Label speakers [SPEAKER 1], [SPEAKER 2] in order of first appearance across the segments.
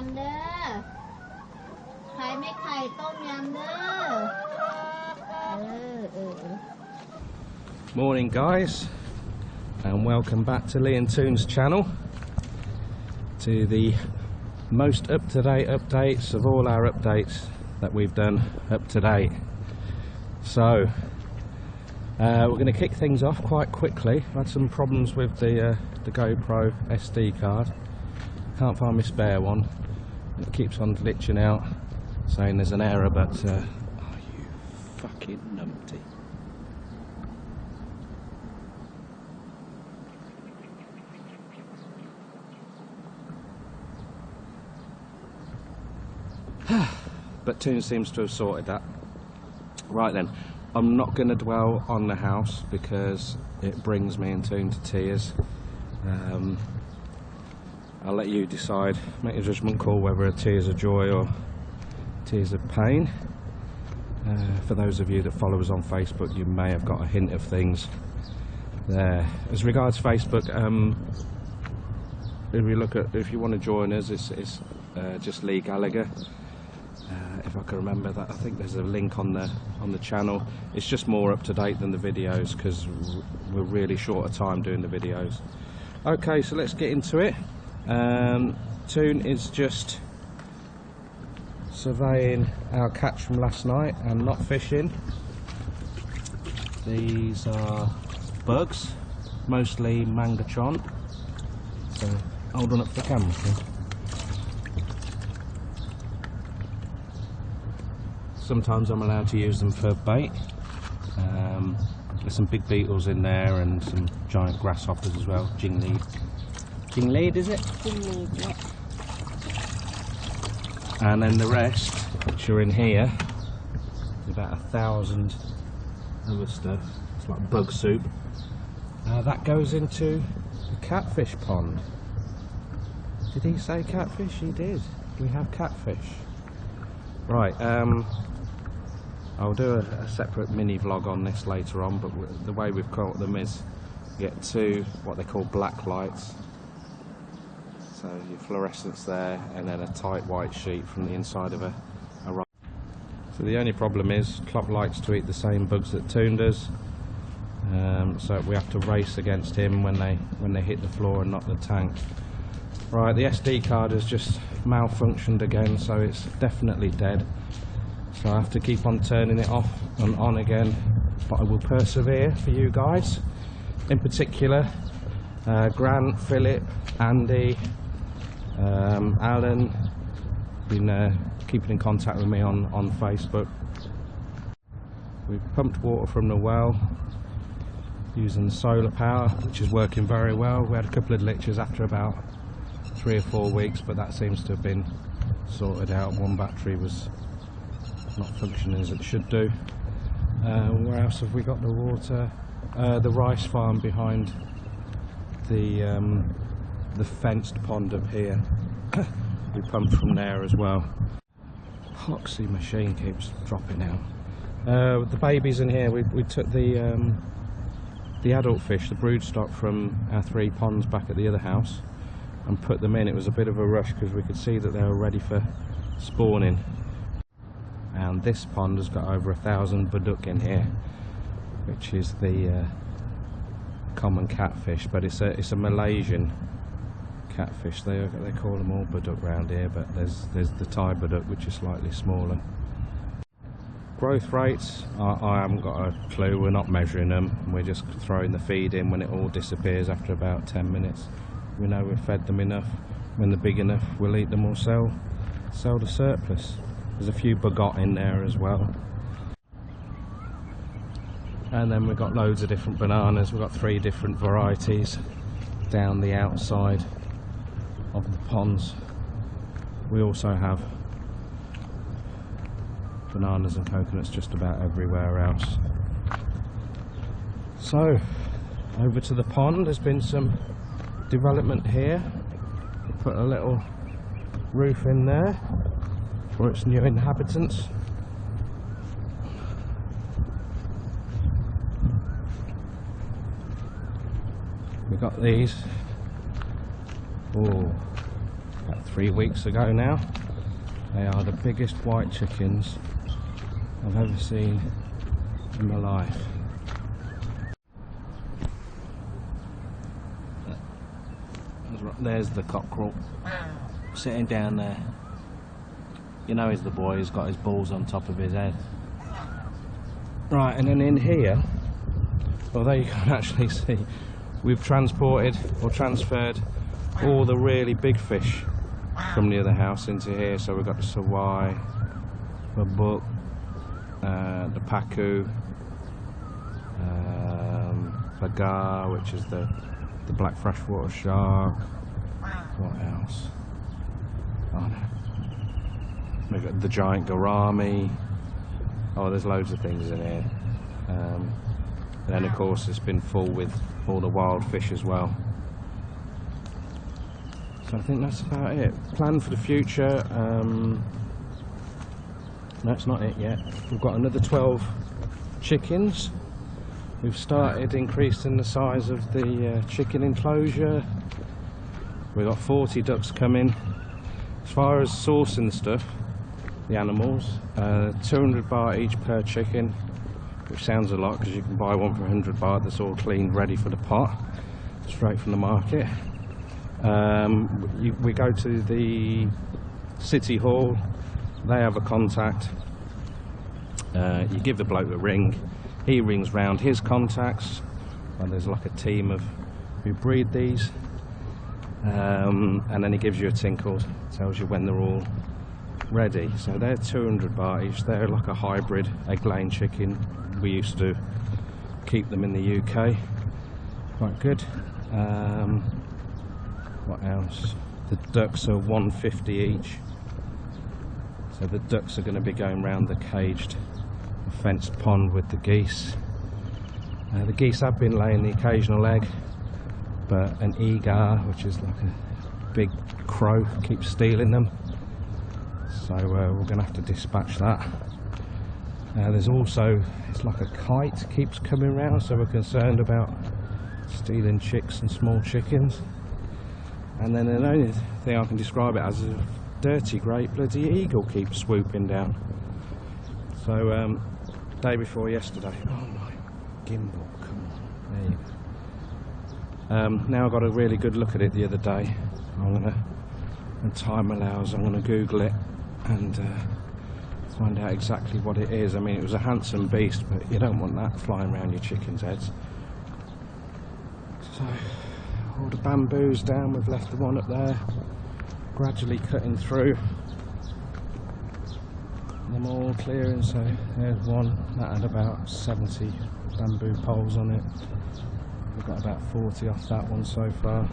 [SPEAKER 1] ำเด้อไข่ไม่ไข่ต้มยำเด้อ
[SPEAKER 2] Morning guys, and welcome back to Lee and Toon's channel, to the most up-to-date updates of all our updates that we've done up to date. So we're going to kick things off quite quickly. I've had some problems with the GoPro SD card. Can't find my spare one. It keeps on glitching out, saying there's an error, but oh, you fucking numpty. But Toon seems to have sorted that. Right then, I'm not going to dwell on the house because it brings me and Toon to tears. I'll let you decide, make a judgment call whether a tears of joy or tears of pain. For those of you that follow us on Facebook, you may have got a hint of things there. As regards Facebook, if you want to join us, it's just Lee Gallagher. If I can remember that, I think there's a link on the channel. It's just more up to date than the videos because we're really short of time doing the videos. Okay, so let's get into it. Toon is just surveying our catch from last night and not fishing. These are bugs, mostly mangachon. So hold on up for the camera, please. Sometimes I'm allowed to use them for bait. There's some big beetles in there and some giant grasshoppers as well. Jingleed. Jingleed, is it?
[SPEAKER 1] Jingleed, yeah.
[SPEAKER 2] And then the rest, which are in here, about 1,000 other stuff. It's like bug soup. That goes into the catfish pond. Did he say catfish? He did. We have catfish. Right, I'll do a separate mini vlog on this later on, but the way we've caught them is you get two what they call black lights. So your fluorescence there, and then a tight white sheet from the inside of a rod. So the only problem is Clop likes to eat the same bugs that Toon does, so we have to race against him when they hit the floor and not the tank. Right, the SD card has just malfunctioned again, so it's definitely dead. So I have to keep on turning it off and on again, but I will persevere for you guys. In particular, Grant, Philip, Andy, Alan, been keeping in contact with me on Facebook. We've pumped water from the well using solar power, which is working very well. We had a couple of glitches after about 3 or 4 weeks, but that seems to have been sorted out. One battery was not functioning as it should do. Where else have we got the water? The rice farm behind the fenced pond up here. We pump from there as well. Epoxy machine keeps dropping out. The babies in here, we took the adult fish, the brood stock, from our 3 ponds back at the other house and put them in. It was a bit of a rush because we could see that they were ready for spawning. And this pond has got over 1,000 buduk in here, which is the common catfish, but it's a Malaysian catfish. They call them all buduk round here, but there's the Thai buduk, which is slightly smaller. Growth rates, I haven't got a clue. We're not measuring them. We're just throwing the feed in when it all disappears after about 10 minutes. We know we've fed them enough. When they're big enough, we'll eat them or sell the surplus. There's a few bagot in there as well. And then we've got loads of different bananas. We've got 3 different varieties down the outside of the ponds. We also have bananas and coconuts just about everywhere else. So, over to the pond. There's been some development here. We put a little roof in there for its new inhabitants. We've got these. Oh, about 3 weeks ago now. They are the biggest white chickens I've ever seen in my life. There's the cockerel sitting down there. You know he's the boy, he's got his balls on top of his head. Right, and then in here, well, there you can actually see we've transported or transferred all the really big fish from the other house into here. So we've got the sawai, the buck, the pacu, pagar, which is the black freshwater shark. What else? Oh no. We've got the giant gourami. Oh, there's loads of things in here. And then of course it's been full with all the wild fish as well. So I think that's about it. Plan for the future. No, it's not it yet. We've got another 12 chickens. We've started increasing the size of the chicken enclosure. We've got 40 ducks coming. As far as sourcing the stuff, the animals, 200 baht each per chicken, which sounds a lot because you can buy one for 100 baht that's all cleaned, ready for the pot, straight from the market. We go to the city hall, they have a contact, you give the bloke a ring, he rings round his contacts, and there's like a team of who breed these, and then he gives you a tinkle, tells you when they're all ready. So they're 200 baht each. They're like a hybrid egg-laying chicken. We used to keep them in the UK. Quite good. What else? The ducks are 150 each. So the ducks are going to be going round the caged fenced pond with the geese. The geese have been laying the occasional egg, but an eagar, which is like a big crow, keeps stealing them. So we're going to have to dispatch that. There's also, it's like a kite keeps coming around, so we're concerned about stealing chicks and small chickens. And then the only thing I can describe it as is a dirty great bloody eagle keeps swooping down. So day before yesterday, oh my gimbal, come on, there you go. Now I got a really good look at it the other day. I'm gonna, when time allows, I'm gonna Google it and find out exactly what it is. I mean, it was a handsome beast, but you don't want that flying around your chickens' heads. So all the bamboos down, we've left the one up there, gradually cutting through them all clearing. So there's one that had about 70 bamboo poles on it. We've got about 40 off that one so far.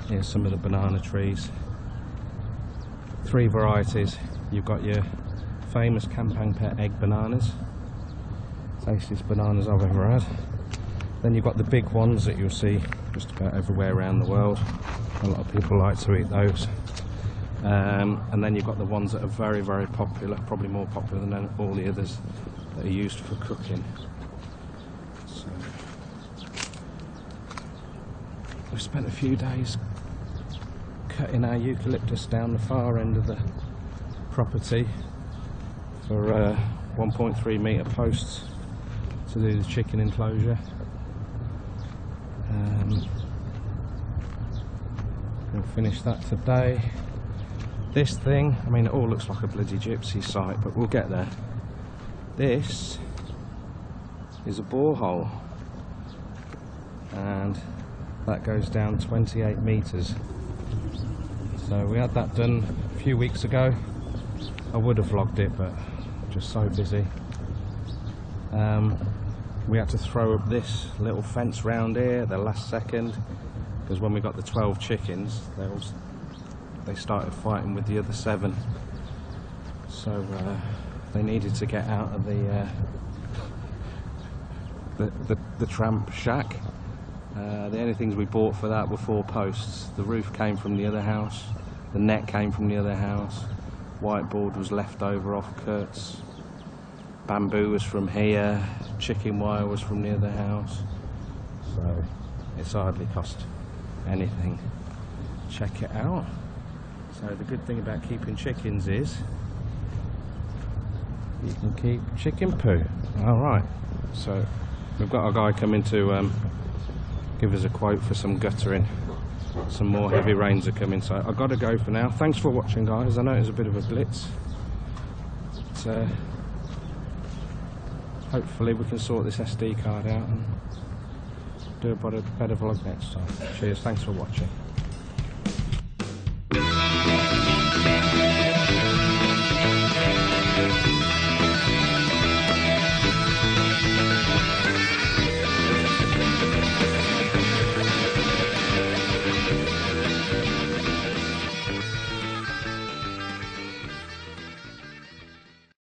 [SPEAKER 2] Here's some of the banana trees. 3 varieties. You've got your famous Kampang Pet egg bananas, tastiest bananas I've ever had. Then you've got the big ones that you'll see just about everywhere around the world. A lot of people like to eat those. And then you've got the ones that are very, very popular, probably more popular than all the others, that are used for cooking. So we've spent a few days cutting our eucalyptus down the far end of the property for 1.3 metre posts to do the chicken enclosure. We'll finish that today. This thing, I mean, it all looks like a bloody gypsy site, but we'll get there. This is a borehole, and that goes down 28 metres. So we had that done a few weeks ago. I would have vlogged it, but just so busy. We had to throw up this little fence round here at the last second, because when we got the 12 chickens, they started fighting with the other 7. So they needed to get out of the tramp shack. The only things we bought for that were 4 posts. The roof came from the other house, the net came from the other house, whiteboard was left over off Kurt's, bamboo was from here, chicken wire was from the other house. So it's hardly cost anything, check it out. So the good thing about keeping chickens is you can keep chicken poo. Alright, so we've got a guy coming to give us a quote for some guttering. Some more heavy rains are coming, so I've got to go for now. Thanks for watching, guys. I know it was a bit of a blitz. So hopefully we can sort this SD card out and do a better vlog next time. Cheers, thanks for watching.